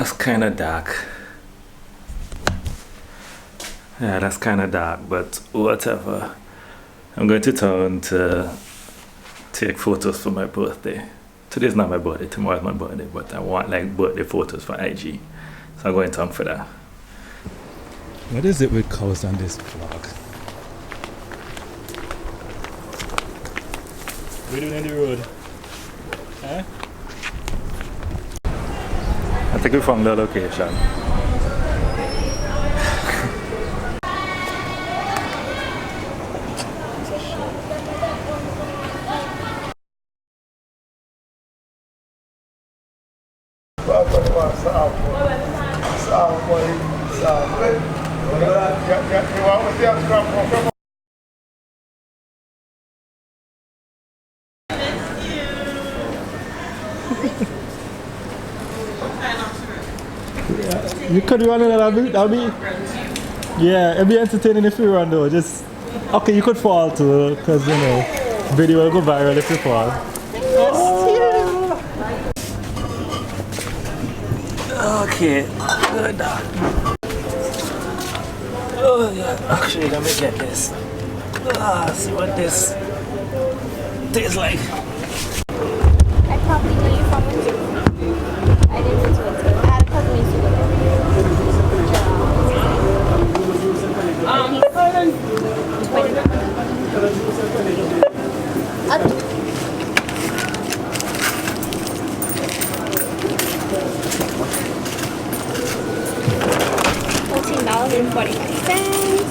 That's kind of dark. Yeah, that's kind of dark, but whatever. I'm going to town to take photos for my birthday. Today's not my birthday, tomorrow's my birthday, but I want like birthday photos for IG. So I'm going to town for that. What is it with cows on this vlog? What are you doing on the road? Huh? I think we found the location. You could run that'll be yeah, it'll be entertaining if you run though. Just okay, you could fall too, because you know, video will go viral if you fall. Okay, good. Oh yeah, actually let me get this. See what this tastes like. I probably knew you from Windsor. I didn't go to Windsor. I had a cousin who used to go there. $14.45.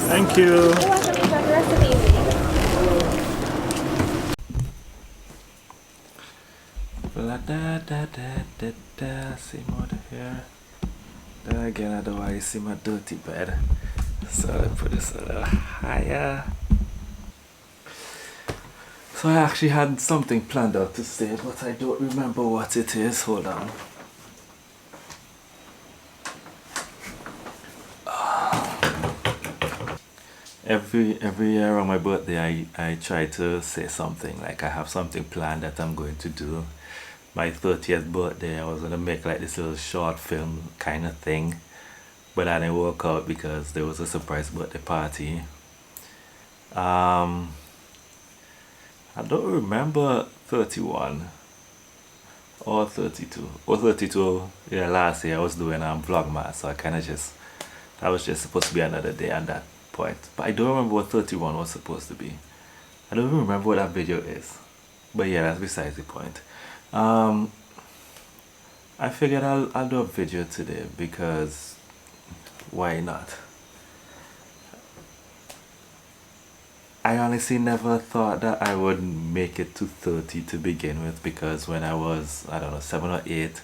Thank you. You're welcome. Enjoy the rest of the evening. La da da da da da. See more here. Then again, otherwise see my dirty bed. So I put this a little higher. So I actually had something planned out to say, but I don't remember what it is. Hold on. Every year on my birthday, I try to say something, like I have something planned that I'm going to do. My 30th birthday, I was going to make like this little short film kind of thing, but that didn't work out because there was a surprise birthday party. I don't remember 31 or 32 or 32. Yeah, last year I was doing vlogmas, so I kind of just, that was just supposed to be another day on that point, but I don't remember what 31 was supposed to be. I don't even remember what that video is, but yeah, that's besides the point. I figured I'll do a video today because why not? I honestly never thought that I would make it to 30 to begin with, because when I was, I don't know, 7 or 8,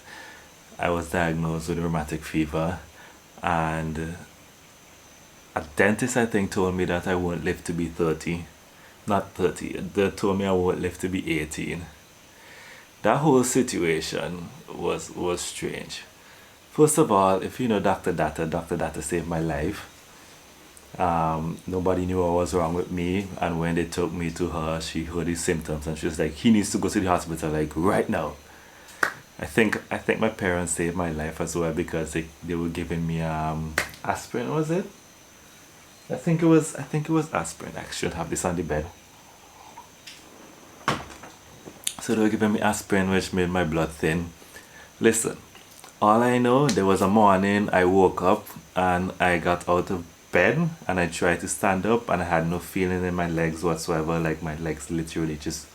I was diagnosed with rheumatic fever, and a dentist I think told me that I won't live to be 30. Not 30, they told me I won't live to be 18. That whole situation was strange. First of all, if you know Dr. Data saved my life. Nobody knew what was wrong with me, and when they took me to her, she heard his symptoms and she was like, he needs to go to the hospital like right now. I think my parents saved my life as well, because they were giving me aspirin, was it? I think it was aspirin. I should have this on the bed. So they were giving me aspirin, which made my blood thin. Listen, all I know, there was a morning I woke up and I got out of bed and I tried to stand up and I had no feeling in my legs whatsoever. Like my legs literally just,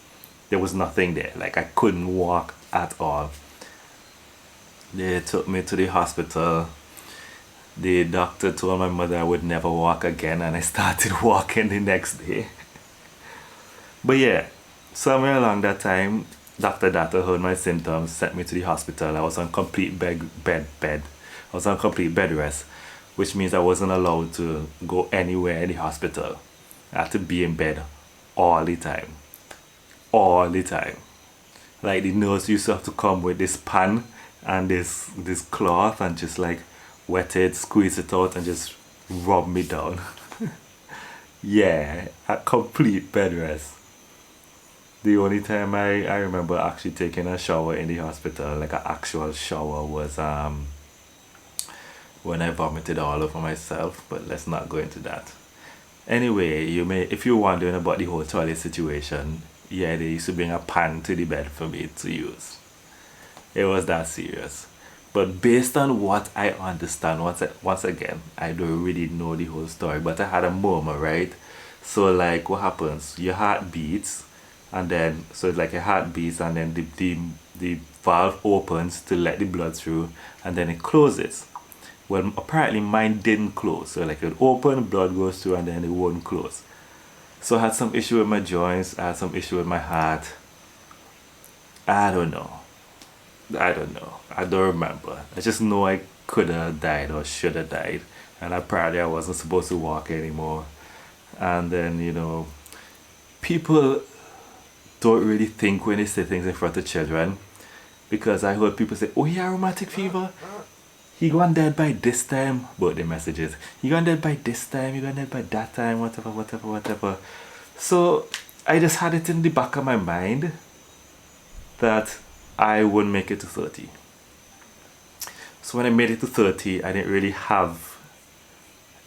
there was nothing there. Like I couldn't walk at all. They took me to the hospital. The doctor told my mother I would never walk again, and I started walking the next day. But yeah, somewhere along that time, Dr. Data heard my symptoms, sent me to the hospital. I was on complete bed. I was on complete bed rest, which means I wasn't allowed to go anywhere in the hospital. I had to be in bed all the time. All the time. Like the nurse used to have to come with this pan and this cloth and just like wet it, squeeze it out and just rub me down. Yeah, a complete bed rest. The only time I remember actually taking a shower in the hospital, like an actual shower, was when I vomited all over myself, but let's not go into that. Anyway, you may, if you're wondering about the whole toilet situation, yeah, they used to bring a pan to the bed for me to use. It was that serious. But based on what I understand, once again, I don't really know the whole story, but I had a murmur, right? So like what happens? Your heart beats, and then so it's like your heart beats, and then the valve opens to let the blood through, and then it closes. Well, apparently mine didn't close. So like it open, blood goes through, and then it won't close. So I had some issue with my joints, I had some issue with my heart. I don't know. I don't know. I don't remember. I just know I could have died or should have died. And apparently I wasn't supposed to walk anymore. And then, you know, people don't really think when they say things in front of children. Because I heard people say, oh, he had rheumatic fever. He gone dead by this time. Birthday messages. He gone dead by this time. He gone dead by that time. Whatever, whatever, whatever. So I just had it in the back of my mind that I wouldn't make it to 30. So when I made it to 30, I didn't really have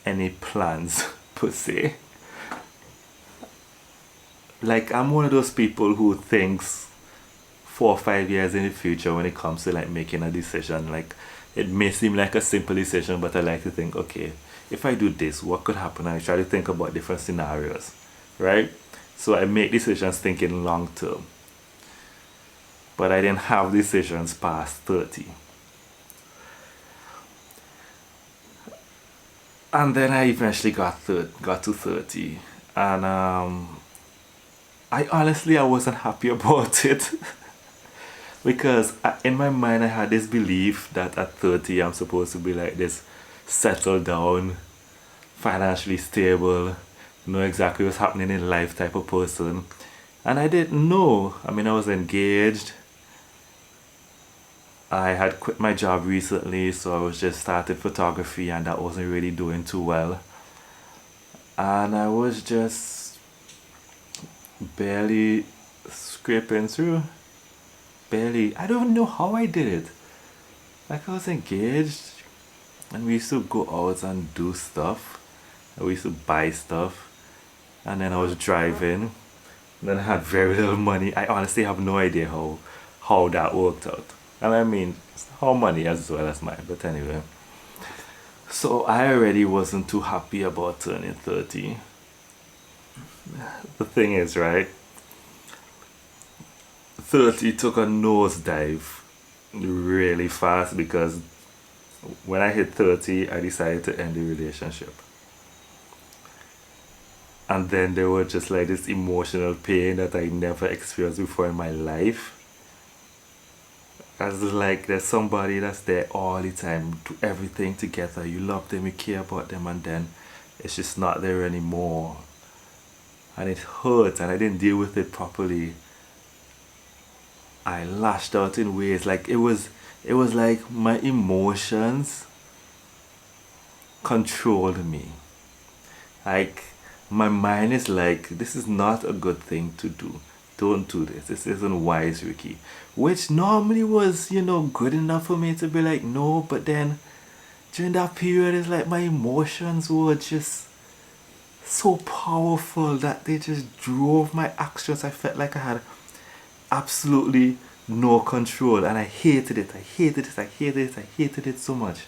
any plans per se. Like, I'm one of those people who thinks 4 or 5 years in the future when it comes to like making a decision. Like, it may seem like a simple decision, but I like to think, okay, if I do this, what could happen? I try to think about different scenarios, right? So I make decisions thinking long term. But I didn't have decisions past 30. And then I eventually got to 30. And I wasn't happy about it. Because in my mind I had this belief that at 30 I'm supposed to be like this settled down, financially stable, know exactly what's happening in life type of person. And I didn't know. I mean, I was engaged. I had quit my job recently, so I was just started photography, and that wasn't really doing too well. And I was just barely scraping through. Barely. I don't know how I did it. Like, I was engaged, and we used to go out and do stuff. And we used to buy stuff. And then I was driving. And then I had very little money. I honestly have no idea how that worked out. And I mean, how money as well as mine. But anyway. So I already wasn't too happy about turning 30. The thing is, right? 30 took a nosedive really fast, because when I hit 30, I decided to end the relationship. And then there was just like this emotional pain that I never experienced before in my life. As like there's somebody that's there all the time, do everything together, you love them, you care about them, and then it's just not there anymore. And it hurts, and I didn't deal with it properly. I lashed out in ways, like it was like my emotions controlled me. Like, my mind is like, this is not a good thing to do. Don't do this. This isn't wise, Ricky. Which normally was, you know, good enough for me to be like, no. But then during that period, it's like my emotions were just so powerful that they just drove my actions. I felt like I had absolutely no control, and I hated it. I hated it. I hated it. I hated it so much.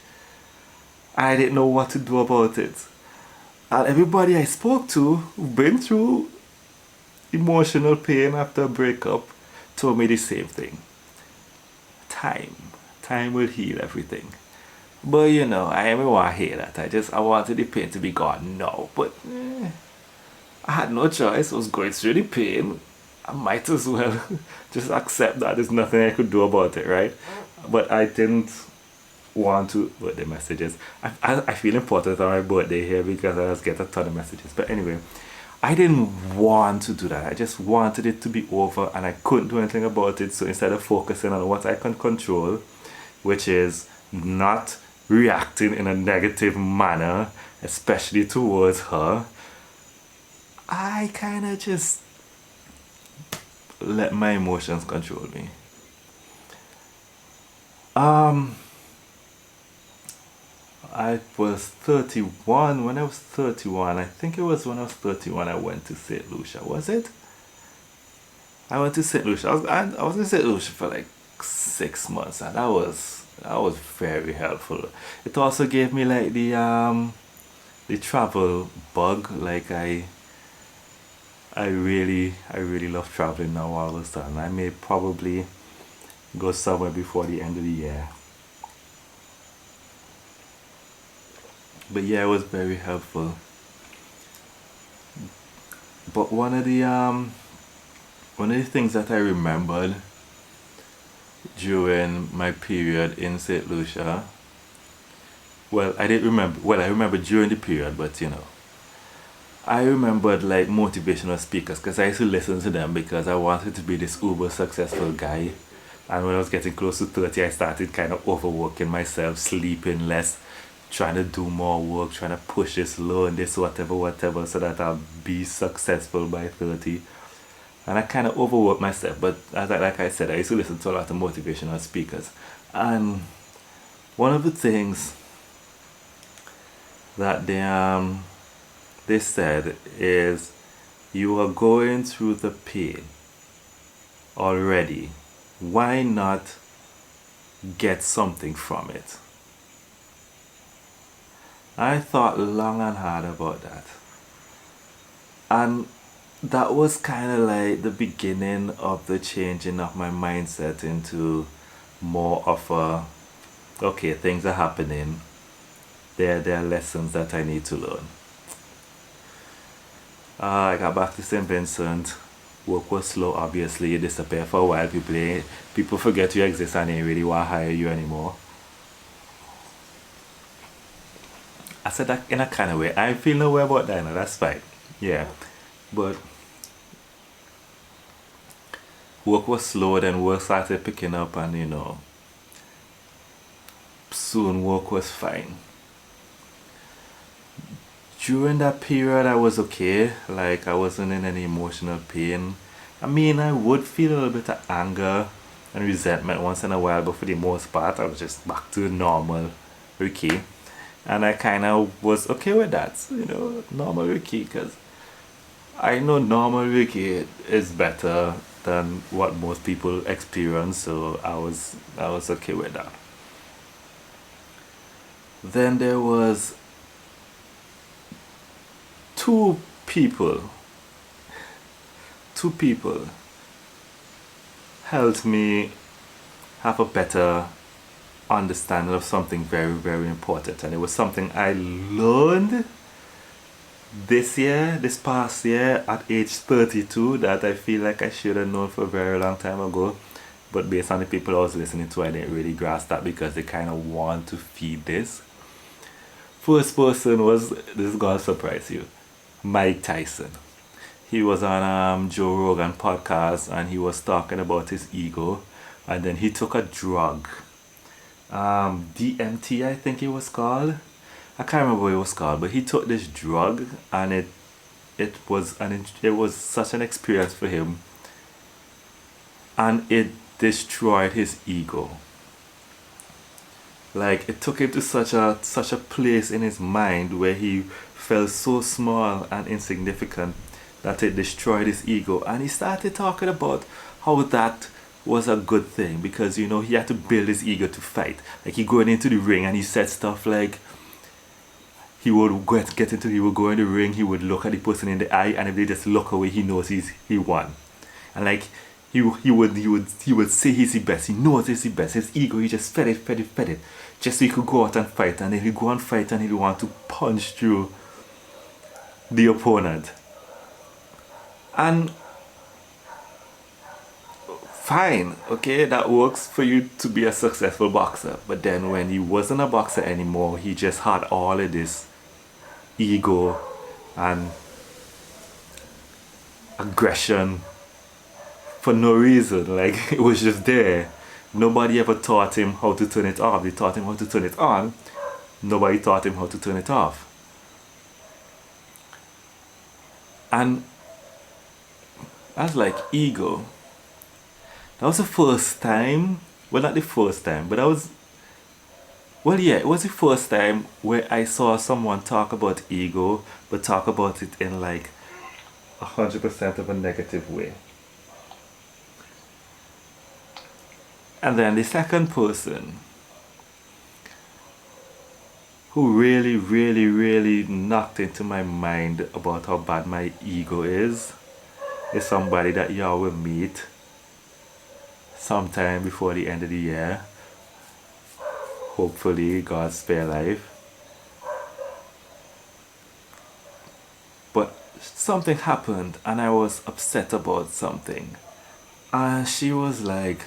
I didn't know what to do about it. And everybody I spoke to who've been through emotional pain after a breakup told me the same thing. Time will heal everything. But you know, I didn't want to hear that. I wanted the pain to be gone now. But I had no choice. I was going through the pain. I might as well just accept that there's nothing I could do about it, right? But I didn't want to. Birthday messages. I feel important on my birthday here because I just get a ton of messages. But anyway, I didn't want to do that. I just wanted it to be over, and I couldn't do anything about it. So instead of focusing on what I can control, which is not reacting in a negative manner, especially towards her, I kind of just let my emotions control me. I was 31. When I was 31, I think it was when I was 31 I went to St. Lucia. Was it? I went to St. Lucia. I was in St. Lucia for like 6 months, and that was very helpful. It also gave me like the travel bug. Like I really love traveling now all of a sudden. I may probably go somewhere before the end of the year. But yeah, it was very helpful. But one of the things that I remembered during my period in St. Lucia, well, I didn't remember, well, I remember during the period, but I remembered like motivational speakers because I used to listen to them because I wanted to be this uber successful guy. And when I was getting close to 30, I started kind of overworking myself, sleeping less, trying to do more work, trying to push this, learn this, whatever, whatever, so that I'll be successful by 30. And I kind of overworked myself. But like I said, I used to listen to a lot of motivational speakers. And one of the things that they said is, you are going through the pain already. Why not get something from it? I thought long and hard about that. And that was kind of like the beginning of the changing of my mindset into more of a, okay, things are happening. There are lessons that I need to learn. I got back to St. Vincent. Work was slow, obviously. You disappear for a while. People forget you exist and they really want to hire you anymore. I said that in a kind of way. I feel no way about that, that's fine. Yeah. But work was slow, then work started picking up, and soon work was fine. During that period I was okay, like I wasn't in any emotional pain. I mean, I would feel a little bit of anger and resentment once in a while, but for the most part I was just back to normal Ricky. And I kind of was okay with that, normal Ricky, because I know normal Ricky is better than what most people experience, so I was okay with that. Then there was two people helped me have a better understanding of something very, very important, and it was something I learned this past year at age 32 that I feel like I should have known for a very long time ago, but based on the people I was listening to, I didn't really grasp that because they kind of want to feed this. First person was, this is gonna surprise you, Mike Tyson. He was on Joe Rogan podcast and he was talking about his ego, and then he took a drug, DMT I think it was called. I can't remember what it was called, but he took this drug and it was such an experience for him, and it destroyed his ego. Like, it took him to such a place in his mind where he felt so small and insignificant that it destroyed his ego. And he started talking about how that was a good thing because he had to build his ego to fight. Like, he going into the ring and he said stuff like he would he would go in the ring, he would look at the person in the eye, and if they just look away, he knows he won. And like he would say he's the best. He knows he's the best. His ego, he just fed it, just so he could go out and fight. And then he'd go and fight, and he'd want to punch through the opponent. And fine, okay, that works for you to be a successful boxer. But then when he wasn't a boxer anymore, he just had all of this ego and aggression for no reason. Like, it was just there. Nobody ever taught him how to turn it off. They taught him how to turn it on. Nobody taught him how to turn it off. And I was like, ego. That was the first time, well, not the first time, but Well, yeah, it was the first time where I saw someone talk about ego, but talk about it in like 100% of a negative way. And then the second person who really, really, really knocked into my mind about how bad my ego is somebody that y'all will meet sometime before the end of the year. Hopefully, God spare life. But something happened and I was upset about something. And she was like,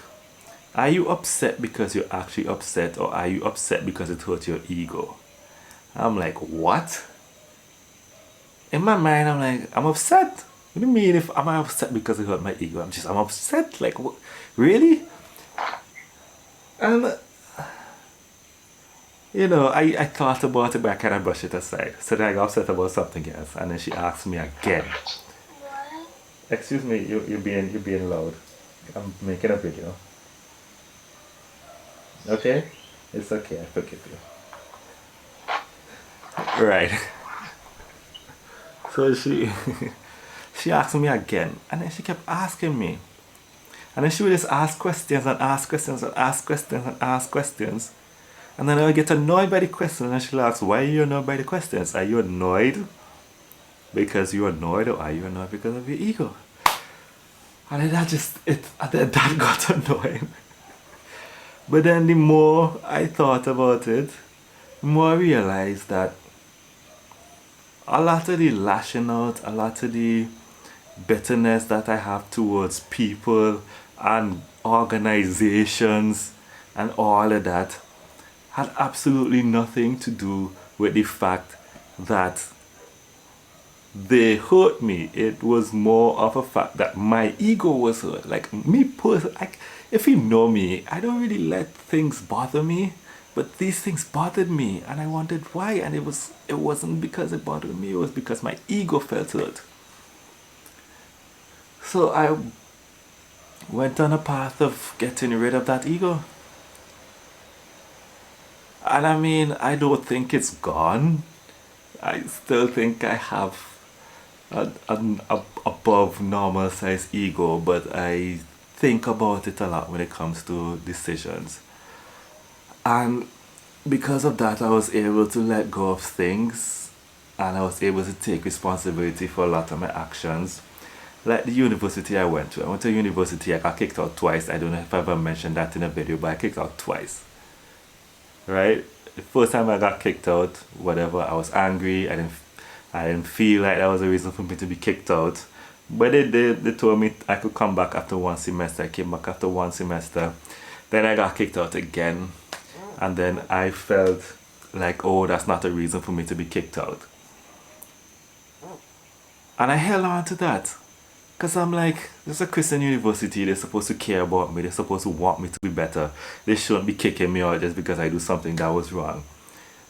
are you upset because you're actually upset, or are you upset because it hurt your ego? I'm like, what? In my mind, I'm like, I'm upset. What do you mean if am I upset because it hurt my ego? I'm upset. Like, what? Really? And you know, I thought about it, but I kind of brushed it aside. So then I got upset about something else, and then she asked me again. What? Excuse me, you're being loud. I'm making a video. Okay? It's okay, I forgive you. Right. So she she asked me again, and then she kept asking me. And then she would just ask questions and ask questions and ask questions and ask questions. And then I would get annoyed by the questions, and she'll ask, why are you annoyed by the questions? Are you annoyed because you're annoyed, or are you annoyed because of your ego? And then that got annoying. But then the more I thought about it, the more I realized that a lot of the lashing out, a lot of the bitterness that I have towards people and organizations and all of that had absolutely nothing to do with the fact that they hurt me. It was more of a fact that my ego was hurt. Like me personally, like, if you know me, I don't really let things bother me, but these things bothered me, and I wondered why. And it wasn't because it bothered me. It was because my ego felt hurt. So I went on a path of getting rid of that ego. And I mean, I don't think it's gone. I still think I have an above normal size ego, but I think about it a lot when it comes to decisions. And because of that, I was able to let go of things, and I was able to take responsibility for a lot of my actions. Like the university I went to. I went to university, I got kicked out twice. I don't know if I ever mentioned that in a video, but I kicked out twice. Right? The first time I got kicked out, whatever, I was angry. I didn't feel like that was a reason for me to be kicked out. But they told me I could come back after one semester. I came back after one semester. Then I got kicked out again. And then I felt like, oh, that's not a reason for me to be kicked out. And I held on to that. Because I'm like, this is a Christian university, they're supposed to care about me, they're supposed to want me to be better. They shouldn't be kicking me out just because I do something that was wrong.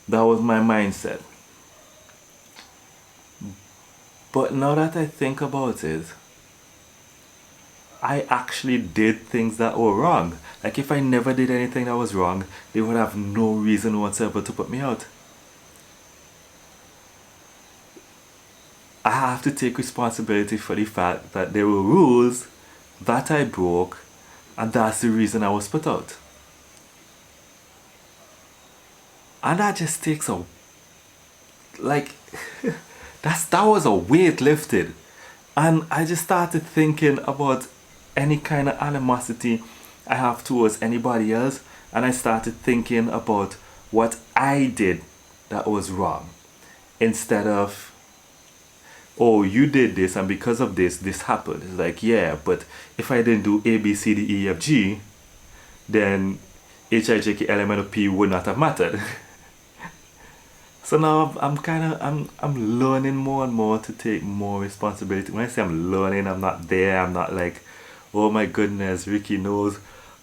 That was my mindset. But now that I think about it, I actually did things that were wrong. Like if I never did anything that was wrong, they would have no reason whatsoever to put me out. I have to take responsibility for the fact that there were rules that I broke, and that's the reason I was put out. And that just takes a, like, that was a weight lifted. And I just started thinking about any kind of animosity I have towards anybody else, and I started thinking about what I did that was wrong, instead of, oh, you did this and because of this happened. It's like, yeah, but if I didn't do A, B, C, D, E, F, G, then H, I, J, K, L, M, N, O, P would not have mattered. So now I'm learning more and more to take more responsibility. When I say I'm learning, I'm not there. I'm not like, oh my goodness, Ricky knows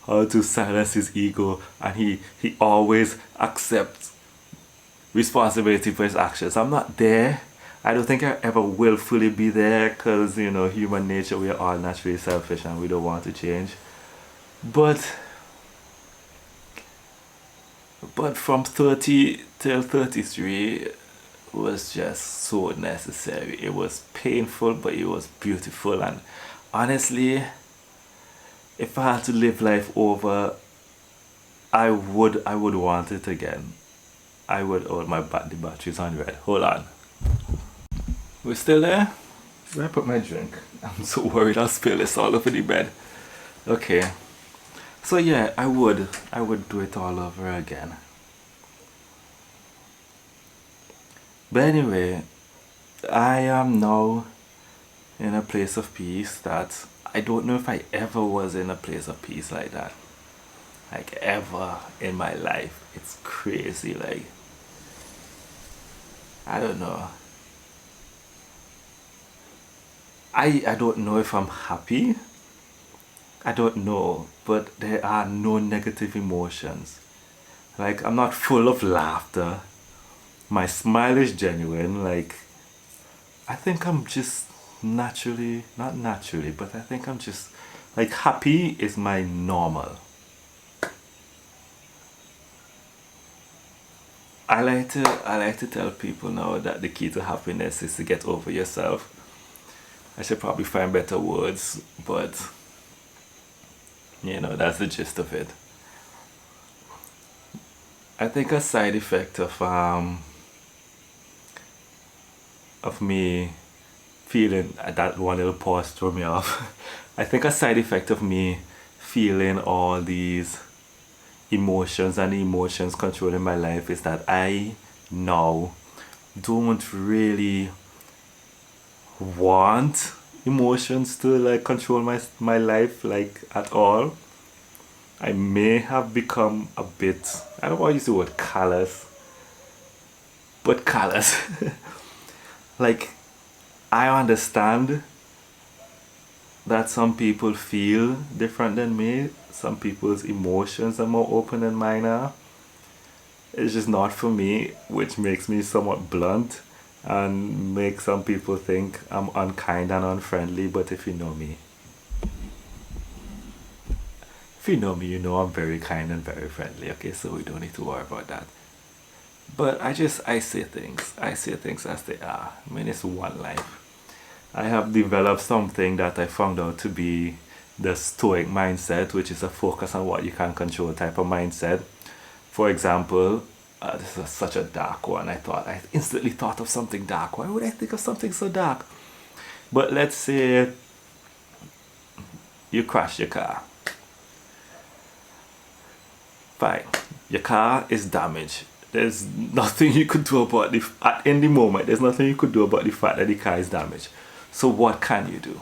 how to silence his ego, and he always accepts responsibility for his actions. I'm not there. I don't think I ever will fully be there, because, you know, human nature, we are all naturally selfish and we don't want to change. But But from 30 till 33 was just so necessary. It was painful, but it was beautiful. And honestly, if I had to live life over, I would want it again. I would. Oh, the battery's on red. Hold on. We're still there? Where I put my drink? I'm so worried I'll spill this all over the bed. Okay. So yeah, I would do it all over again. But anyway, I am now in a place of peace that I don't know if I ever was in a place of peace like that. Like ever in my life. It's crazy. Like, I don't know. I don't know if I'm happy. I don't know. But there are no negative emotions. Like, I'm not full of laughter. My smile is genuine. Like, I think I'm just naturally, not naturally, but I think I'm just like happy is my normal. I like to tell people now that the key to happiness is to get over yourself. I should probably find better words, but that's the gist of it. I think a side effect of me feeling that one little pause threw me off. I think a side effect of me feeling all these emotions and the emotions controlling my life is that I now don't really want emotions to like control my life like at all. I may have become a bit, I don't want to use the word callous, but callous. Like, I understand that some people feel different than me. Some people's emotions are more open than mine are. It's just not for me, which makes me somewhat blunt and makes some people think I'm unkind and unfriendly. But if you know me, you know I'm very kind and very friendly. Okay, so we don't need to worry about that. But I say things. I say things as they are. I mean, it's one life. I have developed something that I found out to be the stoic mindset, which is a focus on what you can control type of mindset. For example, this is such a dark one. I instantly thought of something dark. Why would I think of something so dark? But let's say you crash your car. Fine. Your car is damaged. There's nothing you could do about in the moment. There's nothing you could do about the fact that the car is damaged. So what can you do?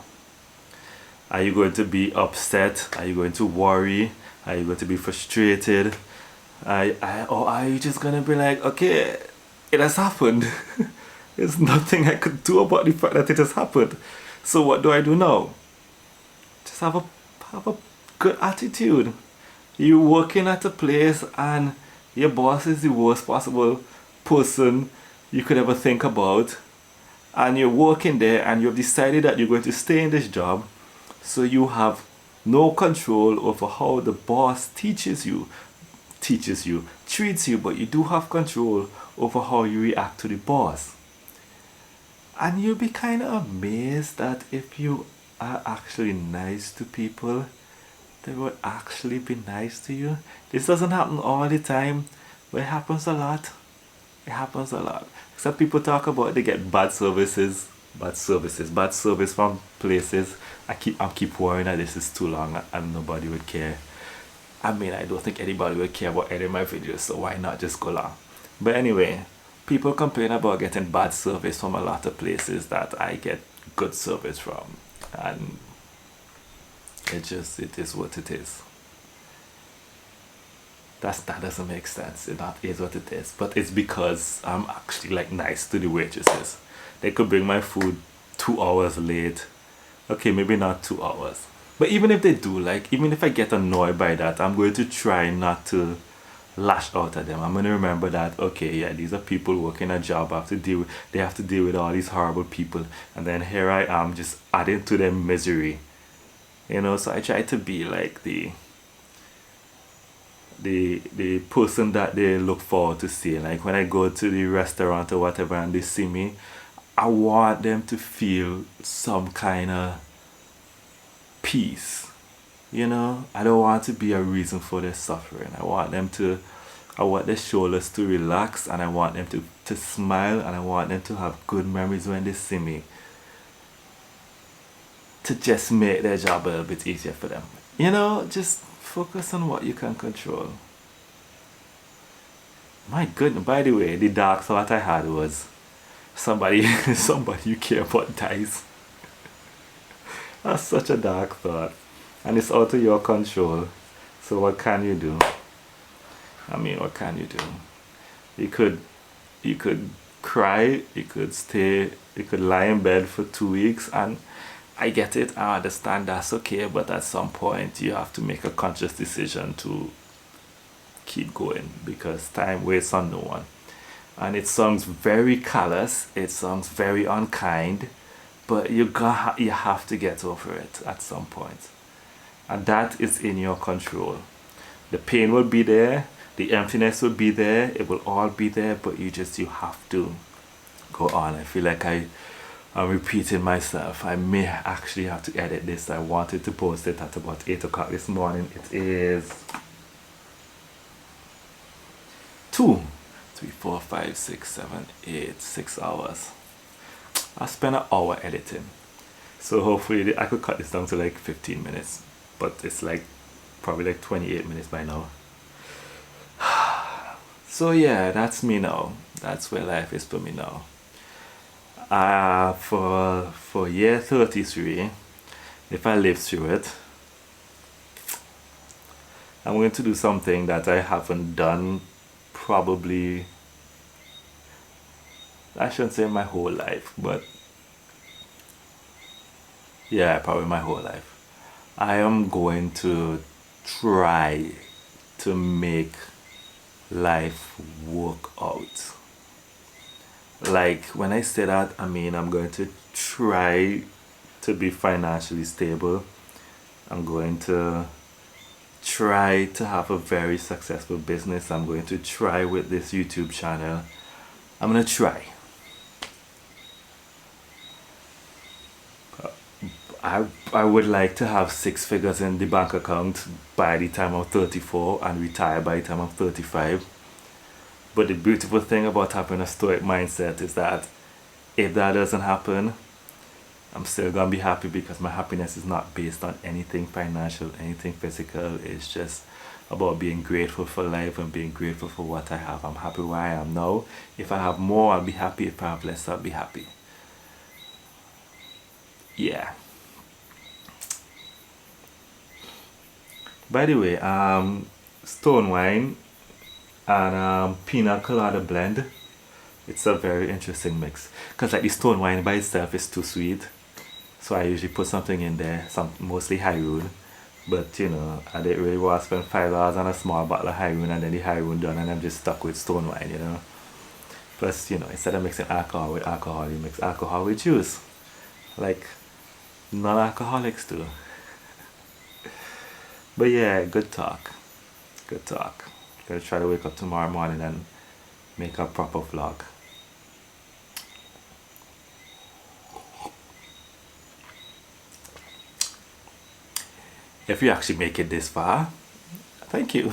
Are you going to be upset? Are you going to worry? Are you going to be frustrated? Or are you just gonna be like, okay, it has happened. There's nothing I could do about the fact that it has happened. So what do I do now? Just have a good attitude. You're working at a place and your boss is the worst possible person you could ever think about. And you're working there and you've decided that you're going to stay in this job. So you have no control over how the boss treats you, but you do have control over how you react to the boss. And you'll be kind of amazed that if you are actually nice to people, they will actually be nice to you. This doesn't happen all the time, but it happens a lot. It happens a lot. Some people talk about they get bad service from places. I keep worrying that this is too long and nobody would care. I mean, I don't think anybody would care about any of my videos, so why not just go long? But anyway, people complain about getting bad service from a lot of places that I get good service from, and it is what it is. That doesn't make sense. It not is what it is, but it's because I'm actually like nice to the waitresses. They could bring my food 2 hours late. Okay, maybe not 2 hours, but even if they do, like, even if I get annoyed by that, I'm going to try not to lash out at them. I'm going to remember that, okay, yeah, these are people working a job. They have to deal with all these horrible people, and then here I am just adding to their misery. So I try to be like the person that they look forward to seeing. Like when I go to the restaurant or whatever and they see me, I want them to feel some kind of peace. You know, I don't want to be a reason for their suffering. I want their shoulders to relax, and I want them to smile, and I want them to have good memories when they see me, to just make their job a little bit easier for them. You know, just focus on what you can control. My goodness, by the way, the dark thought I had was somebody you care about dies. That's such a dark thought. And it's out of your control. So what can you do? I mean, what can you do? You could cry, you could lie in bed for 2 weeks, and I get it, I understand, that's okay, but at some point you have to make a conscious decision to keep going, because time waits on no one. And it sounds very callous, it sounds very unkind, but you have to get over it at some point. And that is in your control. The pain will be there, the emptiness will be there, it will all be there, but you have to go on. I feel like I'm repeating myself. I may actually have to edit this. I wanted to post it at about 8 o'clock this morning. It is 2, 3, 4, 5, 6, 7, 8, 6 hours. I spent an hour editing. So hopefully I could cut this down to like 15 minutes. But it's like probably like 28 minutes by now. So yeah, that's me now. That's where life is for me now. For year 33, if I live through it, I'm going to do something that I haven't done probably, I shouldn't say my whole life, but yeah, probably my whole life. I am going to try to make life work out. Like when I say that, I mean I'm going to try to be financially stable. I'm going to try to have a very successful business. I'm going to try with this YouTube channel. I'm going to try. I would like to have 6 figures in the bank account by the time I'm 34 and retire by the time I'm 35. But the beautiful thing about having a stoic mindset is that if that doesn't happen, I'm still gonna be happy, because my happiness is not based on anything financial, anything physical. It's just about being grateful for life and being grateful for what I have. I'm happy where I am now. If I have more, I'll be happy. If I have less, I'll be happy. Yeah. By the way, stone wine and pina colada blend, it's a very interesting mix, because like the stone wine by itself is too sweet, so I usually put something in there, mostly Hyrule, but you know, I didn't really want to spend $5 on a small bottle of Hyrule and then the Hyrule done and I'm just stuck with stone wine, you know. Plus, you know, instead of mixing alcohol with alcohol, you mix alcohol with juice, like non-alcoholics do. But yeah, good talk. Good talk. Gonna try to wake up tomorrow morning and make a proper vlog. If you actually make it this far, thank you.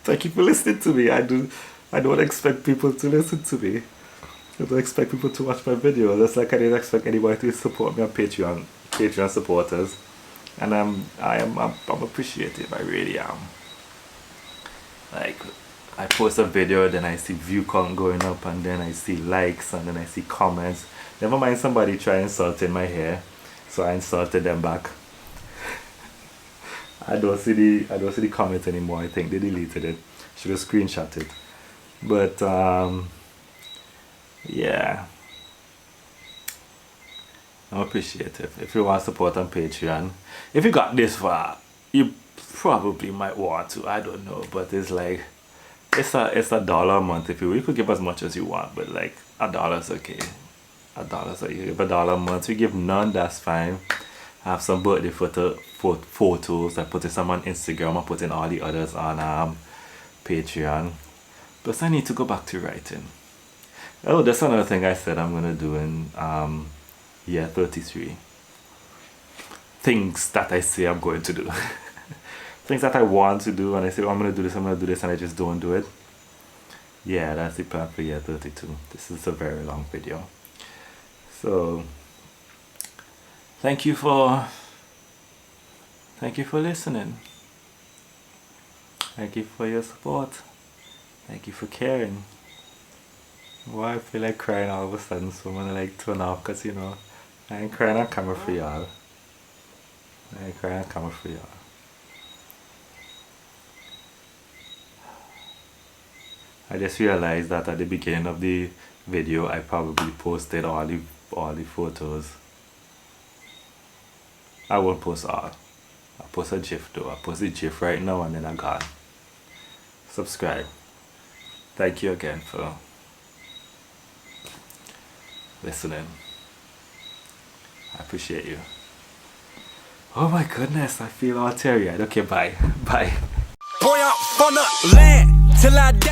Thank you for listening to me. I don't expect people to listen to me. I don't expect people to watch my videos. Just like I didn't expect anybody to support me on Patreon supporters. And I'm appreciative, I really am. Like, I post a video, then I see view count going up, and then I see likes, and then I see comments. Never mind somebody try insulting my hair, so I insulted them back. I don't see the comments anymore. I think they deleted it. Should have screenshot it. But yeah, I'm appreciative. If you want support on Patreon, if you got this far, you probably might want to. I don't know, but it's like it's $1 a month. If you could give as much as you want, but like $1 is okay. $1 is okay. You give $1 a month. You give none, that's fine. I have some birthday photos. I put some on Instagram. I'm putting all the others on Patreon. Plus I need to go back to writing. Oh, that's another thing I said I'm gonna do in year 33. Things that I say I'm going to do. Things that I want to do and I say, oh, I'm gonna do this, and I just don't do it. Yeah, that's the plan for year 32. This is a very long video. So thank you for listening. Thank you for your support. Thank you for caring. Why I feel like crying all of a sudden, so I'm gonna like turn off, because you know I ain't crying on camera for y'all. I ain't crying on camera for y'all. I just realized that at the beginning of the video I probably posted all the photos. I won't post all. I post a GIF though. I post a GIF right now and then I'm gone. Subscribe. Thank you again for listening. I appreciate you. Oh my goodness, I feel all teary-eyed. Okay, bye. Bye. Boy, I'm from the land till I die.